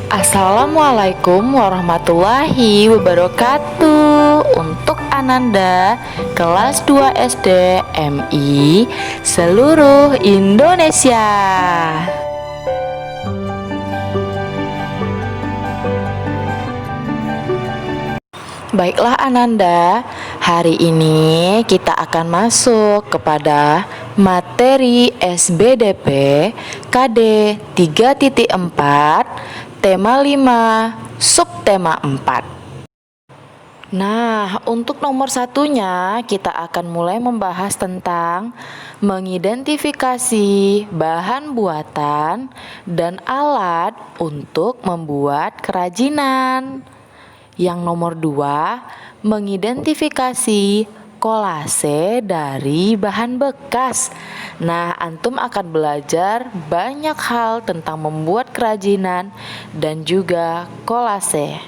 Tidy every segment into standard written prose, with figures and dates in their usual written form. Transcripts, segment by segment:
Assalamualaikum warahmatullahi wabarakatuh. Untuk Ananda kelas 2 SD MI seluruh Indonesia. Baiklah Ananda, hari ini kita akan masuk kepada materi SBDP KD 3.4 tema 5 subtema 4. Nah, untuk nomor satunya kita akan mulai membahas tentang mengidentifikasi bahan buatan dan alat untuk membuat kerajinan. Yang nomor 2, mengidentifikasi kolase dari bahan bekas. Nah, antum akan belajar banyak hal tentang membuat kerajinan dan juga kolase.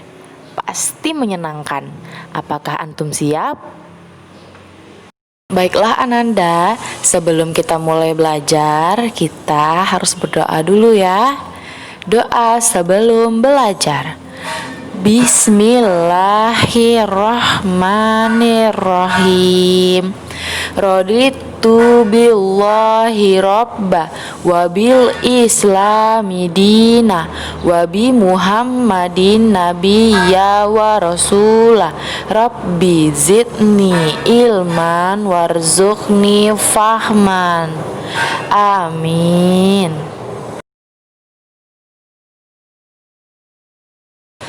Pasti menyenangkan. Apakah antum siap? Baiklah Ananda, sebelum kita mulai belajar, kita harus berdoa dulu ya. Doa sebelum belajar. Bismillahirrahmanirrahim. Raditu billahi robba wa bil islami dina wa bi muhammadin nabiyya wa rasulah. Rabbi zidni ilman warzuqni fahman. Amin.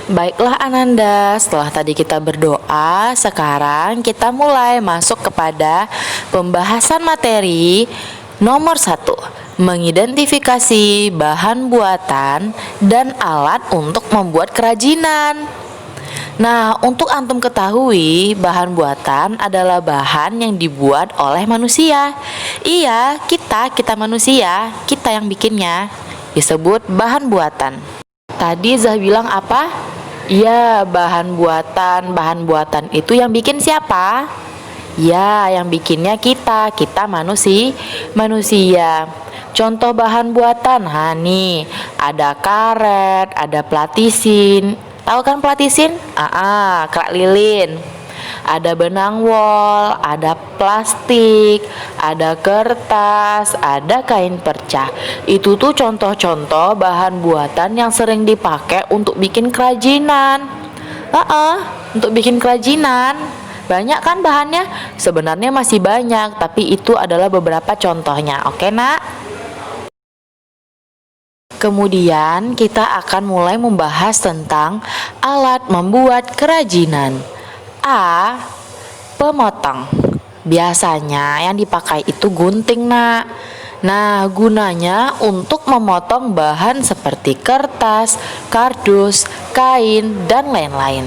Baiklah Ananda, setelah tadi kita berdoa, sekarang kita mulai masuk kepada pembahasan materi nomor 1, mengidentifikasi bahan buatan dan alat untuk membuat kerajinan. Nah, untuk antum ketahui, bahan buatan adalah bahan yang dibuat oleh manusia. Iya, kita manusia, kita yang bikinnya, disebut bahan buatan. Tadi Zah bilang apa? Iya, bahan buatan itu yang bikin siapa? Ya, yang bikinnya kita manusia. Contoh bahan buatan, nih, ada karet, ada platisin. Tahu kan platisin? Kerak lilin. Ada benang wol, ada plastik, ada kertas, ada kain perca. Itu tuh contoh-contoh bahan buatan yang sering dipakai untuk bikin kerajinan. Untuk bikin kerajinan. Banyak kan bahannya? Sebenarnya masih banyak, tapi itu adalah beberapa contohnya. Oke, Nak? Kemudian kita akan mulai membahas tentang alat membuat kerajinan. A. Pemotong. Biasanya yang dipakai itu gunting, Nak. Nah, gunanya untuk memotong bahan seperti kertas, kardus, kain, dan lain-lain.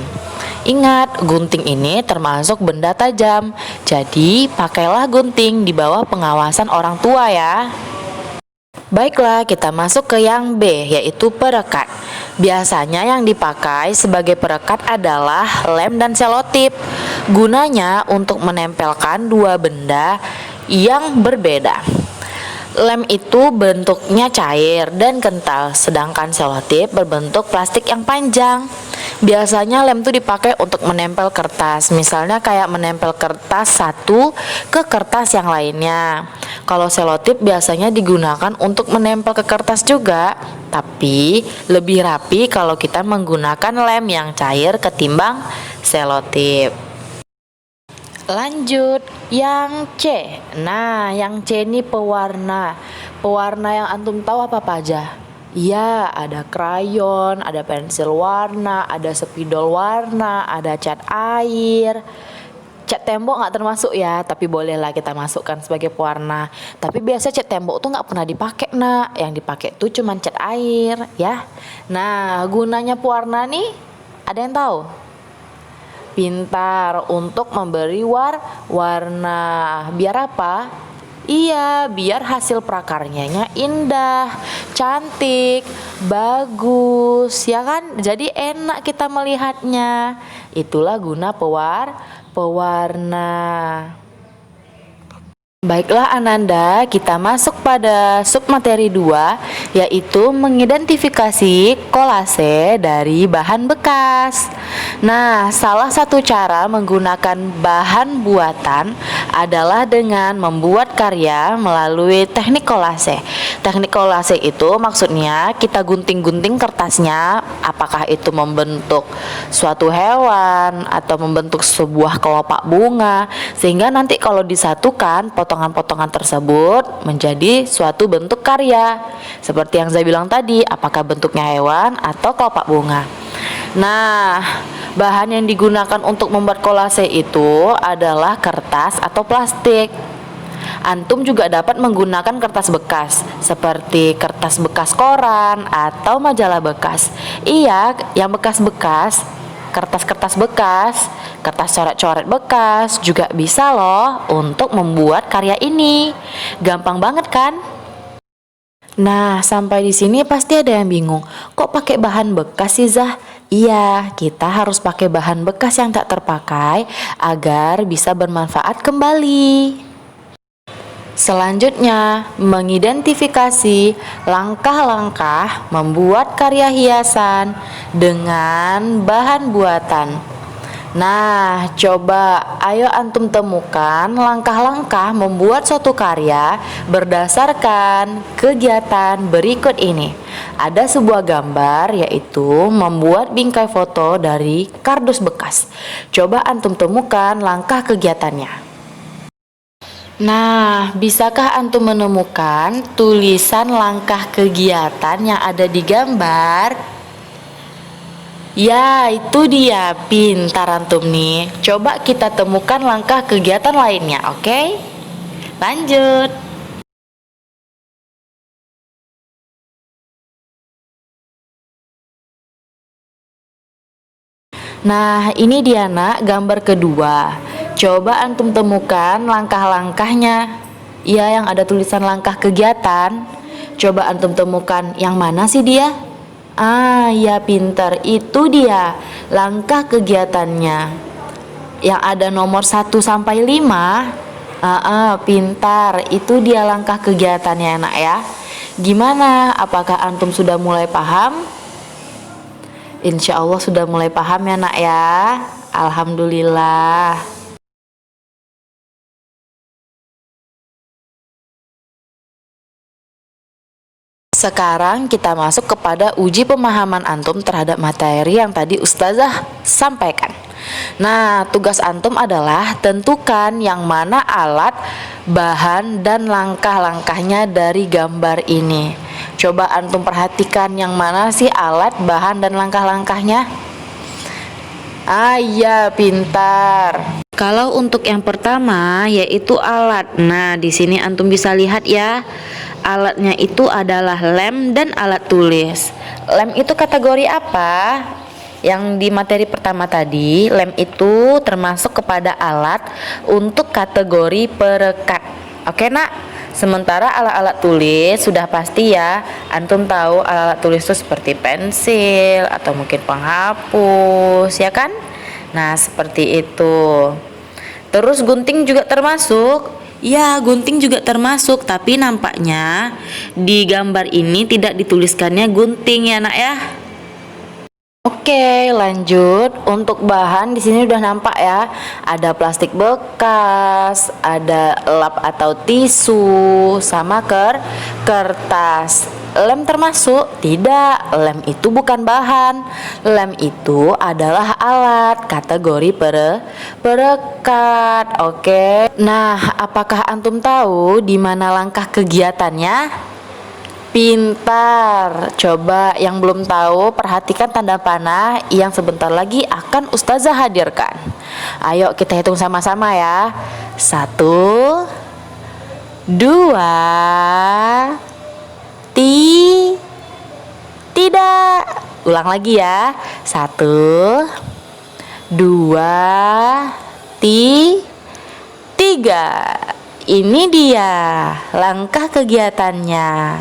Ingat, gunting ini termasuk benda tajam. Jadi, pakailah gunting di bawah pengawasan orang tua ya. Baiklah, kita masuk ke yang B, yaitu perekat. Biasanya yang dipakai sebagai perekat adalah lem dan selotip. Gunanya untuk menempelkan dua benda yang berbeda. Lem itu bentuknya cair dan kental, sedangkan selotip berbentuk plastik yang panjang. Biasanya lem itu dipakai untuk menempel kertas, misalnya kayak menempel kertas satu ke kertas yang lainnya. Kalau selotip biasanya digunakan untuk menempel ke kertas juga, tapi lebih rapi kalau kita menggunakan lem yang cair ketimbang selotip. Lanjut, yang C. Nah, yang C ini pewarna. Pewarna yang antum tahu apa aja? Iya, ada krayon, ada pensil warna, ada spidol warna, ada cat air. Cat tembok nggak termasuk ya, tapi bolehlah kita masukkan sebagai pewarna. Tapi biasa cat tembok tuh nggak pernah dipakai, Nak. Yang dipakai tuh cuma cat air, ya. Nah, gunanya pewarna nih, ada yang tahu? Pintar, untuk memberi warna. Biar apa? Iya, biar hasil prakaryanya indah, cantik, bagus, ya kan? Jadi enak kita melihatnya. Itulah guna pewarna. Baiklah Ananda, kita masuk pada submateri 2, yaitu mengidentifikasi kolase dari bahan bekas. Nah, salah satu cara menggunakan bahan buatan adalah dengan membuat karya melalui teknik kolase. Teknik kolase itu maksudnya kita gunting-gunting kertasnya, apakah itu membentuk suatu hewan atau membentuk sebuah kelopak bunga, sehingga nanti kalau disatukan potongan-potongan tersebut menjadi suatu bentuk karya. Seperti yang saya bilang tadi, apakah bentuknya hewan atau kelopak bunga. Nah, bahan yang digunakan untuk membuat kolase itu adalah kertas atau plastik. Antum juga dapat menggunakan kertas bekas, seperti kertas bekas koran atau majalah bekas. Iya, yang bekas-bekas, kertas-kertas bekas, kertas coret-coret bekas juga bisa loh untuk membuat karya ini. Gampang banget kan? Nah, sampai di sini pasti ada yang bingung. Kok pakai bahan bekas sih, Zah? Iya, kita harus pakai bahan bekas yang tak terpakai agar bisa bermanfaat kembali. Selanjutnya, mengidentifikasi langkah-langkah membuat karya hiasan dengan bahan buatan. Nah, coba ayo antum temukan langkah-langkah membuat suatu karya berdasarkan kegiatan berikut ini. Ada sebuah gambar, yaitu membuat bingkai foto dari kardus bekas. Coba antum temukan langkah kegiatannya. Nah, bisakah antum menemukan tulisan langkah kegiatan yang ada di gambar? Ya, itu dia, pintar antum nih. Coba kita temukan langkah kegiatan lainnya, oke? Lanjut. Nah, ini dia nak, gambar kedua. Coba antum temukan langkah-langkahnya. Ya, yang ada tulisan langkah kegiatan. Coba antum temukan yang mana sih dia? Ah, ya pintar, itu dia langkah kegiatannya. Yang ada nomor 1 sampai 5. Pintar, itu dia langkah kegiatannya nak ya. Gimana? Apakah antum sudah mulai paham? Insya Allah sudah mulai paham ya nak ya. Alhamdulillah. Sekarang kita masuk kepada uji pemahaman antum terhadap materi yang tadi Ustazah sampaikan. Nah, tugas antum adalah tentukan yang mana alat, bahan, dan langkah-langkahnya dari gambar ini. Coba antum perhatikan yang mana sih alat, bahan, dan langkah-langkahnya. Ah iya, pintar. Kalau untuk yang pertama yaitu alat. Nah, di sini antum bisa lihat ya. Alatnya itu adalah lem dan alat tulis. Lem itu kategori apa? Yang di materi pertama tadi, lem itu termasuk kepada alat untuk kategori perekat. Oke nak? Sementara alat-alat tulis sudah pasti ya. Antum tahu alat-alat tulis itu seperti pensil atau mungkin penghapus, ya kan? Nah, seperti itu. Terus gunting juga termasuk. Ya, gunting juga termasuk, tapi nampaknya di gambar ini tidak dituliskannya gunting ya, nak ya. Oke, lanjut. Untuk bahan di sini udah nampak ya. Ada plastik bekas, ada lap atau tisu, sama kertas. Lem termasuk? Tidak, lem itu bukan bahan. Lem itu adalah alat kategori perekat. Oke. Nah, apakah antum tahu di mana langkah kegiatannya? Pintar. Coba yang belum tahu perhatikan tanda panah yang sebentar lagi akan Ustazah hadirkan. Ayo kita hitung sama-sama ya. 1, 2, tidak. Ulang lagi ya. 1, 2, 3. Ini dia langkah kegiatannya.